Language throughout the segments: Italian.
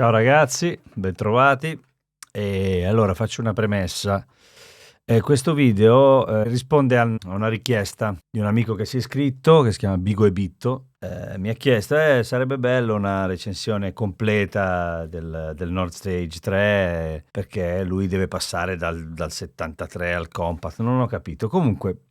Ciao ragazzi, bentrovati. E allora faccio una premessa. Questo video risponde a una richiesta di un amico che si è iscritto, che si chiama Bigo e Bitto. Mi ha chiesto, sarebbe bello una recensione completa del Nord Stage 3, perché lui deve passare dal 73 al Compact. Non ho capito. Comunque,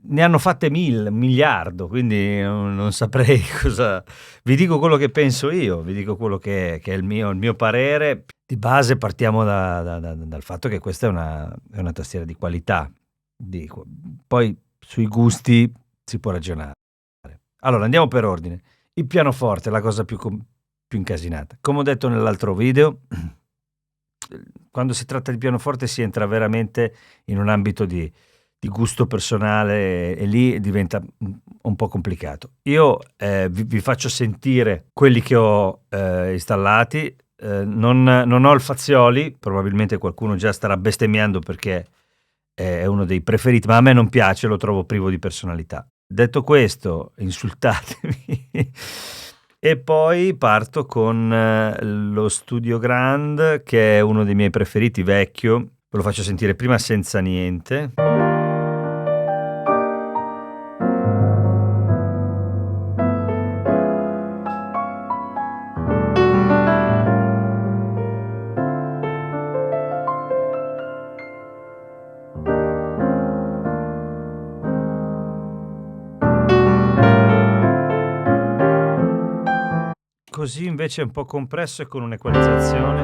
ne hanno fatte un miliardo, quindi non saprei cosa. Vi dico quello che penso io, vi dico quello che è il mio parere. Di base partiamo dal fatto che questa è una tastiera di qualità. Dico. Poi sui gusti si può ragionare. Allora, andiamo per ordine. Il pianoforte è la cosa più incasinata. Come ho detto nell'altro video, quando si tratta di pianoforte si entra veramente in un ambito di gusto personale e lì diventa un po' complicato. Io vi faccio sentire quelli che ho installati. Non ho il Fazioli, probabilmente qualcuno già starà bestemmiando perché è uno dei preferiti, ma a me non piace, lo trovo privo di personalità. Detto questo, insultatemi. E poi parto con lo Studio Grand, che è uno dei miei preferiti, vecchio. Ve lo faccio sentire prima senza niente. Così invece è un po' compresso e con un'equalizzazione.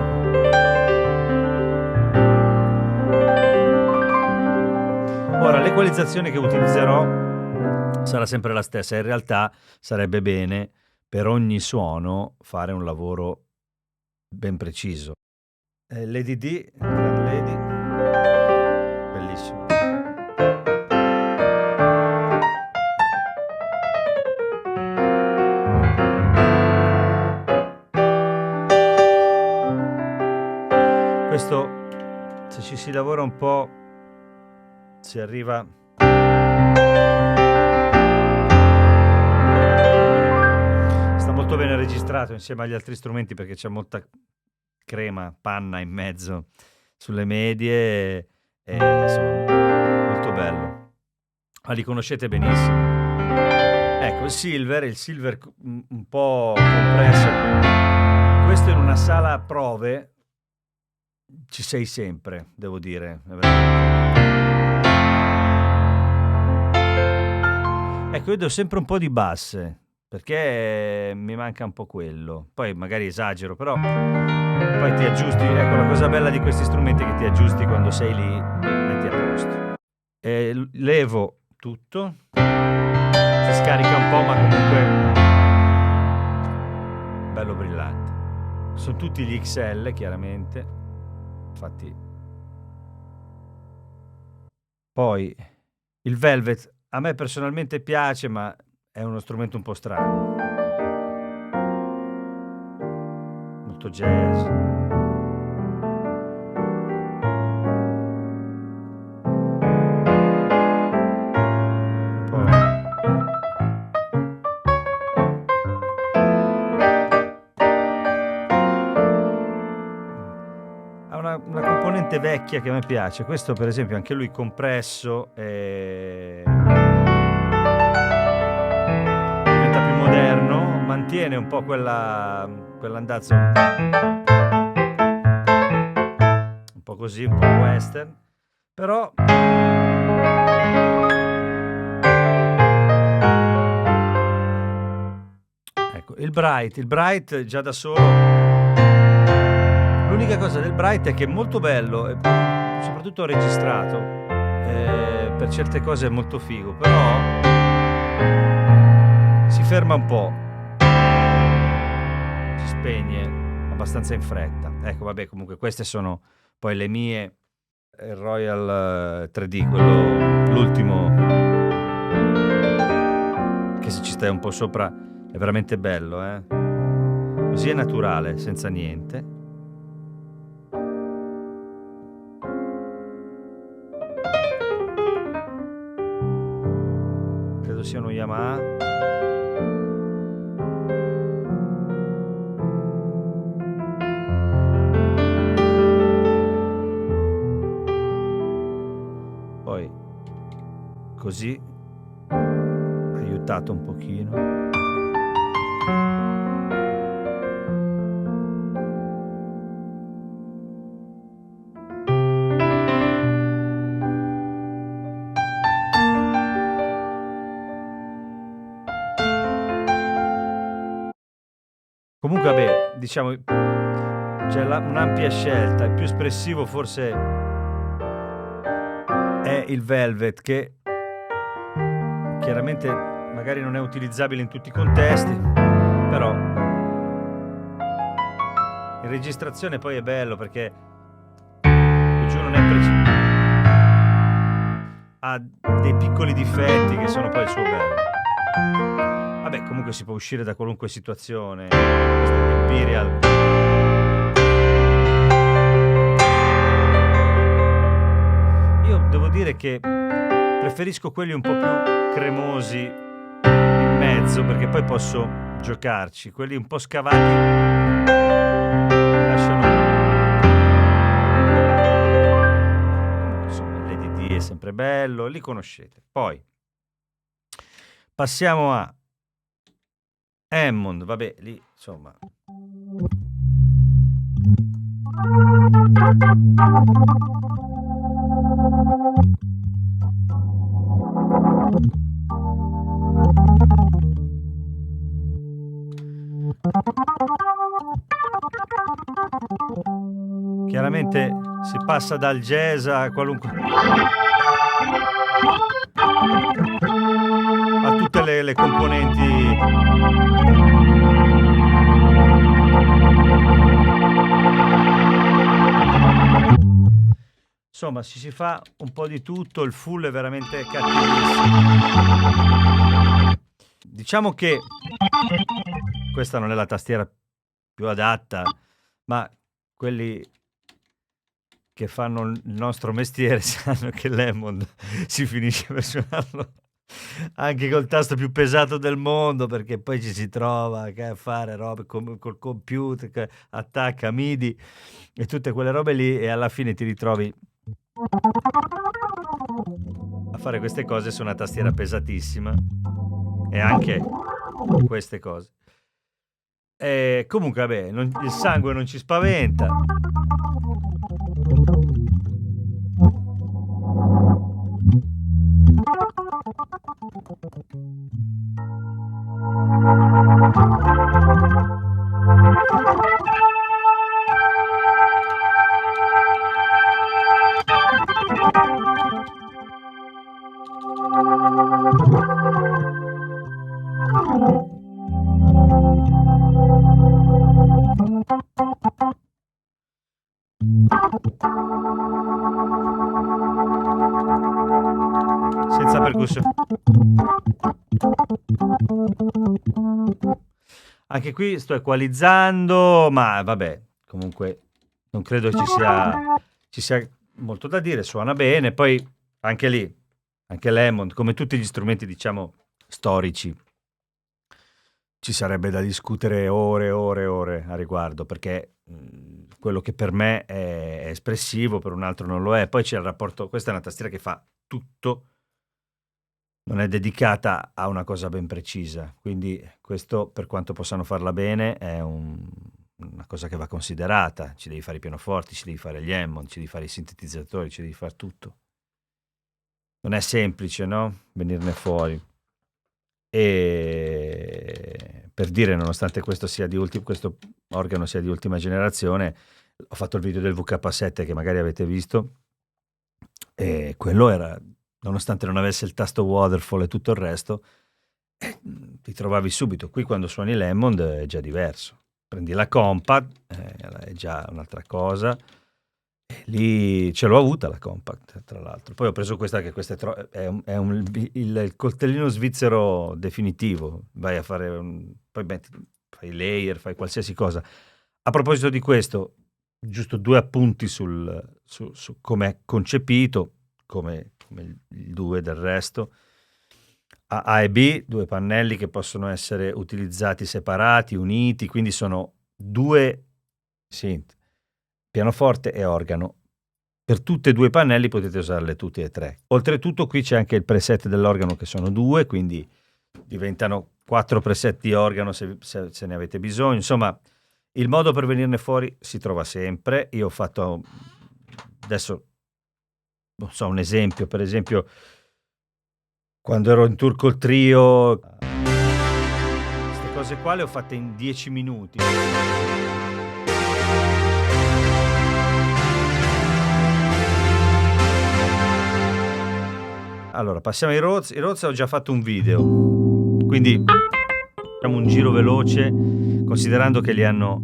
Ora, l'equalizzazione che utilizzerò sarà sempre la stessa. In realtà sarebbe bene per ogni suono fare un lavoro ben preciso. L'EDD, Grand Lady, bellissimo. Questo, se ci si lavora un po', si arriva. Sta molto bene registrato insieme agli altri strumenti perché c'è molta crema, panna in mezzo sulle medie e insomma, molto bello. Ma li conoscete benissimo. Ecco, il silver un po' compresso. Questo in una sala prove ci sei sempre, devo dire. Ecco, io do sempre un po' di basse, perché mi manca un po' quello. Poi magari esagero, però poi ti aggiusti. Ecco, la cosa bella di questi strumenti è che ti aggiusti quando sei lì, metti a posto. Levo tutto, si scarica un po', ma comunque bello brillante. Sono tutti gli XL, chiaramente. Infatti. Poi il Velvet a me personalmente piace, ma è uno strumento un po' strano. Molto jazz. Un po'. Ha una componente vecchia che a me piace. Questo, per esempio, anche lui compresso. Diventa più moderno, mantiene un po' quell'andazzo un po' così, un po' western, però ecco, il Bright già da solo. L'unica cosa del Bright è che è molto bello, soprattutto registrato, per certe cose è molto figo, però si ferma un po', si spegne abbastanza in fretta. Ecco, vabbè, comunque queste sono poi le mie. Il Royal 3D, l'ultimo, che se ci stai un po' sopra è veramente bello, così è naturale, senza niente. Credo sia uno Yamaha. così, aiutato un pochino. Comunque vabbè, diciamo, c'è un'ampia scelta, il più espressivo forse è il Velvet, che chiaramente magari non è utilizzabile in tutti i contesti, però in registrazione poi è bello perché giù non è preciso, ha dei piccoli difetti che sono poi il suo bello. Vabbè, comunque si può uscire da qualunque situazione. Questo è l'Imperial. Io devo dire che preferisco quelli un po' più cremosi in mezzo, perché poi posso giocarci. Quelli un po' scavati lasciano. Insomma, l'EDD è sempre bello, li conoscete. Poi passiamo a Hammond, vabbè, lì insomma. Chiaramente si passa dal jazz a qualunque, a tutte le componenti. Insomma, si fa un po' di tutto, il full è veramente cattivissimo. Diciamo che questa non è la tastiera più adatta, ma quelli che fanno il nostro mestiere sanno che l'Hammond si finisce per suonarlo anche col tasto più pesato del mondo, perché poi ci si trova a fare robe col computer, che attacca MIDI e tutte quelle robe lì, e alla fine ti ritrovi a fare queste cose su una tastiera pesatissima e anche queste cose. E comunque vabbè, il sangue non ci spaventa. Senza percussione. Anche qui sto equalizzando, ma vabbè, comunque non credo ci sia molto da dire, suona bene. Poi anche lì, anche l'Hammond, come tutti gli strumenti, diciamo, storici, ci sarebbe da discutere ore e ore e ore a riguardo, perché quello che per me è espressivo, per un altro non lo è. Poi c'è il rapporto, questa è una tastiera che fa tutto, non è dedicata a una cosa ben precisa, quindi questo, per quanto possano farla bene, è una cosa che va considerata. Ci devi fare i pianoforti, ci devi fare gli Hammond, ci devi fare i sintetizzatori, ci devi fare tutto. Non è semplice, no? Venirne fuori. E per dire, nonostante questo organo sia di ultima generazione, ho fatto il video del VK7 che magari avete visto, e quello era, nonostante non avesse il tasto waterfall e tutto il resto, ti trovavi subito. Qui quando suoni l'Hammond è già diverso, prendi la compact, è già un'altra cosa. E lì ce l'ho avuta la compact, tra l'altro. Poi ho preso questa, che questa è il coltellino svizzero definitivo. Vai a fare poi fai layer, fai qualsiasi cosa. A proposito di questo, giusto 2 appunti su come è concepito, come il 2 del resto. A e B, 2 pannelli che possono essere utilizzati separati, uniti, quindi sono 2 synth, pianoforte e organo, per tutte e due i pannelli potete usarle tutte e tre. Oltretutto qui c'è anche il preset dell'organo che sono 2, quindi diventano 4 preset di organo se ne avete bisogno. Insomma, il modo per venirne fuori si trova sempre. Io ho fatto, adesso non so, un esempio, per esempio quando ero in tour col trio, queste cose qua le ho fatte in 10 minuti. Allora, passiamo ai Rhodes. I Rhodes ho già fatto un video, quindi facciamo un giro veloce, considerando che li hanno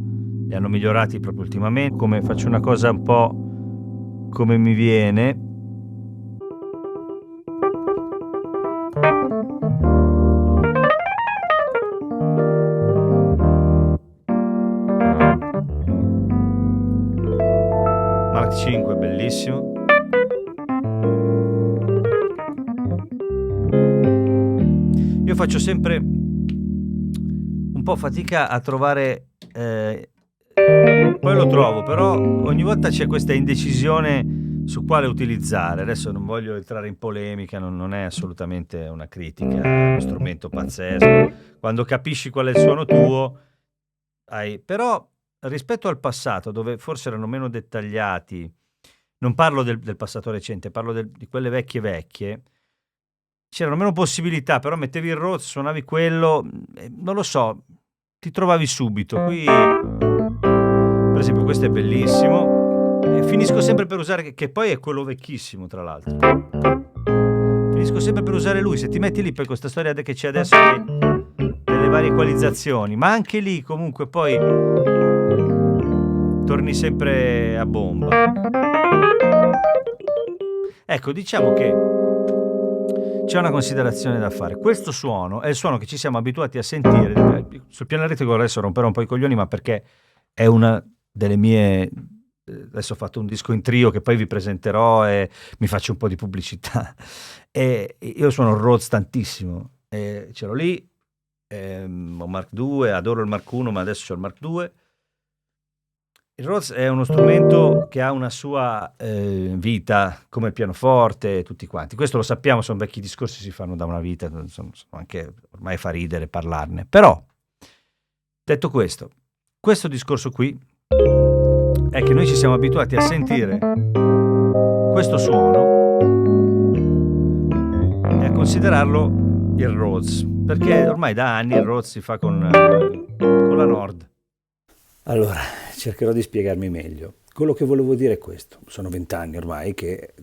migliorati proprio ultimamente. Come faccio una cosa un po' come mi viene. Mark 5, bellissimo. Io faccio sempre un po' fatica a trovare, poi lo trovo, però ogni volta c'è questa indecisione su quale utilizzare. Adesso non voglio entrare in polemica, non è assolutamente una critica, è uno strumento pazzesco. Quando capisci qual è il suono tuo, però rispetto al passato, dove forse erano meno dettagliati, non parlo del passato recente, parlo di quelle vecchie, c'erano meno possibilità, però mettevi il Rhodes, suonavi quello, non lo so, ti trovavi subito. Qui, per esempio, questo è bellissimo, e finisco sempre per usare, che poi è quello vecchissimo, tra l'altro. Finisco sempre per usare lui. Se ti metti lì per questa storia che c'è adesso delle varie equalizzazioni, ma anche lì comunque poi torni sempre a bomba. Ecco, diciamo che c'è una considerazione da fare. Questo suono è il suono che ci siamo abituati a sentire. Sul piano elettrico adesso romperò un po' i coglioni, ma perché è una delle mie... Adesso ho fatto un disco in trio che poi vi presenterò e mi faccio un po' di pubblicità. E io suono il Rhodes tantissimo. Ce l'ho lì, ho Mark II, adoro il Mark I, ma adesso c'ho il Mark II. Il Rhodes è uno strumento che ha una sua vita, come il pianoforte, tutti quanti. Questo lo sappiamo, sono vecchi discorsi, si fanno da una vita, sono anche ormai fa ridere parlarne. Però, detto questo discorso qui è che noi ci siamo abituati a sentire questo suono e a considerarlo il Rhodes, perché ormai da anni il Rhodes si fa con la Nord. Allora, cercherò di spiegarmi meglio. Quello che volevo dire è questo. Sono 20 anni ormai che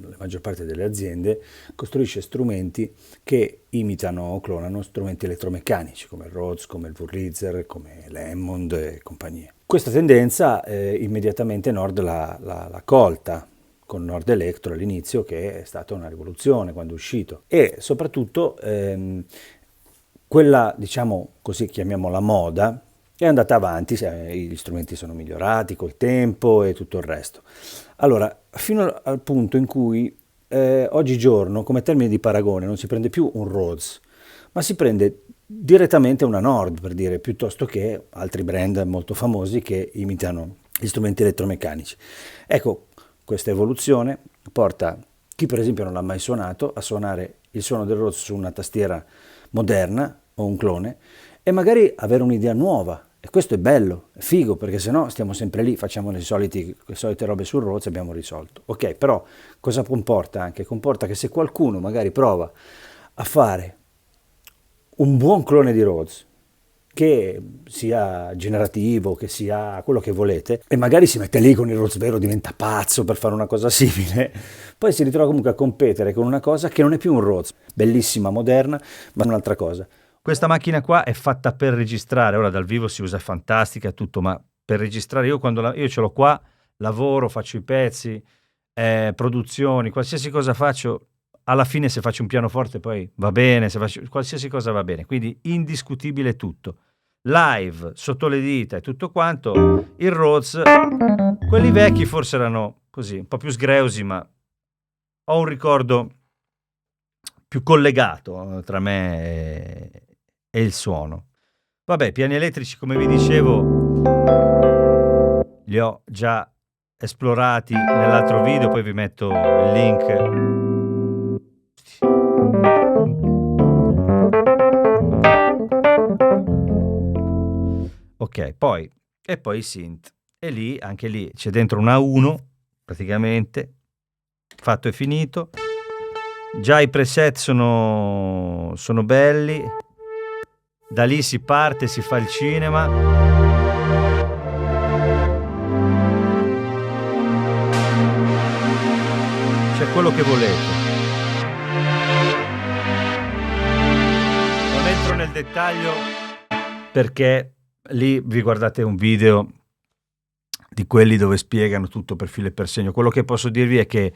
la maggior parte delle aziende costruisce strumenti che imitano o clonano strumenti elettromeccanici come il Rhodes, come il Wurlitzer, come l'Hammond e compagnia. Questa tendenza immediatamente Nord l'ha colta con Nord Electro all'inizio, che è stata una rivoluzione quando è uscito, e soprattutto quella, diciamo così, chiamiamola moda, è andata avanti, gli strumenti sono migliorati col tempo e tutto il resto. Allora, fino al punto in cui oggigiorno, come termine di paragone, non si prende più un Rhodes, ma si prende direttamente una Nord, per dire, piuttosto che altri brand molto famosi che imitano gli strumenti elettromeccanici. Ecco, questa evoluzione porta chi per esempio non l'ha mai suonato a suonare il suono del Rhodes su una tastiera moderna o un clone e magari avere un'idea nuova. E questo è bello, è figo, perché sennò stiamo sempre lì, facciamo le solite robe sul Rhodes e abbiamo risolto. Ok, però cosa comporta anche? Comporta che se qualcuno magari prova a fare un buon clone di Rhodes, che sia generativo, che sia quello che volete, e magari si mette lì con il Rhodes vero, diventa pazzo per fare una cosa simile, poi si ritrova comunque a competere con una cosa che non è più un Rhodes, bellissima, moderna, ma un'altra cosa. Questa macchina qua è fatta per registrare, ora dal vivo si usa fantastica tutto, ma per registrare io io ce l'ho qua, lavoro, faccio i pezzi, produzioni, qualsiasi cosa faccio, alla fine se faccio un pianoforte poi va bene, se faccio qualsiasi cosa va bene, quindi indiscutibile tutto. Live, sotto le dita e tutto quanto, il Rhodes, quelli vecchi forse erano così, un po' più sgreusi, ma ho un ricordo più collegato tra me e il suono. Vabbè, piani elettrici, come vi dicevo, li ho già esplorati nell'altro video, poi vi metto il link. Ok, poi i synth, e lì, anche lì, c'è dentro una 1, praticamente, fatto e finito. Già i preset sono belli, da lì si parte, si fa il cinema. C'è quello che volete. Non entro nel dettaglio perché lì vi guardate un video di quelli dove spiegano tutto per filo e per segno. Quello che posso dirvi è che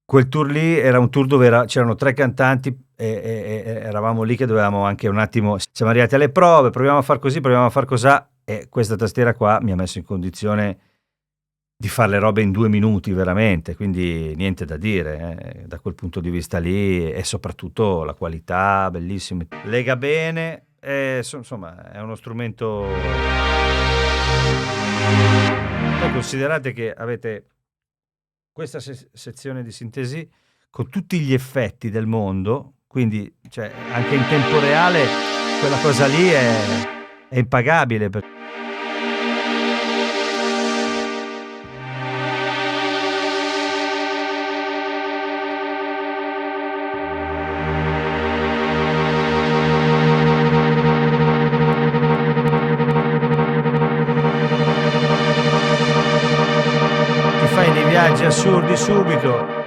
quel tour lì era un tour dove c'erano 3 cantanti e eravamo lì che dovevamo anche un attimo, siamo arrivati alle prove, proviamo a far così, proviamo a far cosà, e questa tastiera qua mi ha messo in condizione di fare le robe in 2 minuti veramente, quindi niente da dire, da quel punto di vista lì, e soprattutto la qualità, bellissima, lega bene, insomma è uno strumento. Poi considerate che avete questa sezione di sintesi con tutti gli effetti del mondo, quindi cioè, anche in tempo reale quella cosa lì è impagabile. Ti fai dei viaggi assurdi subito.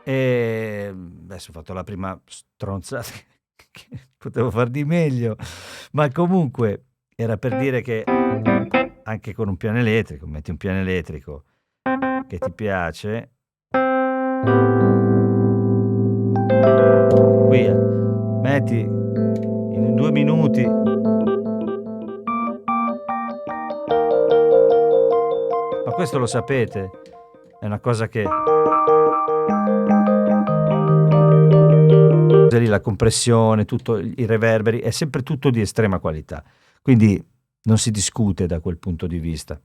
E adesso ho fatto la prima stronzata che potevo far di meglio, ma comunque era per dire che anche con un piano elettrico, metti un piano elettrico che ti piace, qui metti in 2 minuti, ma questo lo sapete, è una cosa che lì la compressione, tutto, i reverberi, è sempre tutto di estrema qualità, quindi non si discute da quel punto di vista.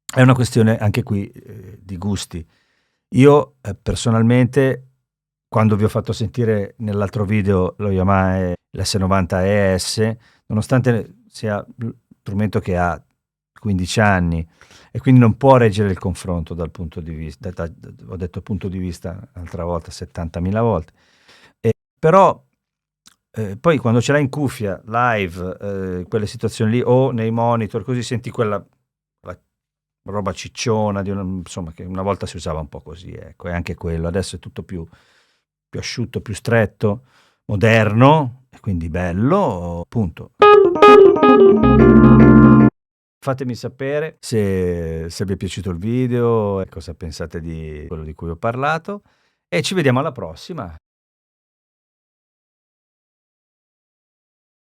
È una questione anche qui di gusti. Io personalmente, quando vi ho fatto sentire nell'altro video lo Yamaha l'S90 ES, nonostante sia un strumento che ha 15 anni e quindi non può reggere il confronto dal punto di vista, ho detto punto di vista l'altra volta 70.000 volte, però poi quando ce l'hai in cuffia live, quelle situazioni lì, o nei monitor, così senti quella roba cicciona insomma, che una volta si usava un po' così, ecco, è anche quello. Adesso è tutto più asciutto, più stretto, moderno, e quindi bello, appunto. Fatemi sapere se vi è piaciuto il video e cosa pensate di quello di cui ho parlato, e ci vediamo alla prossima.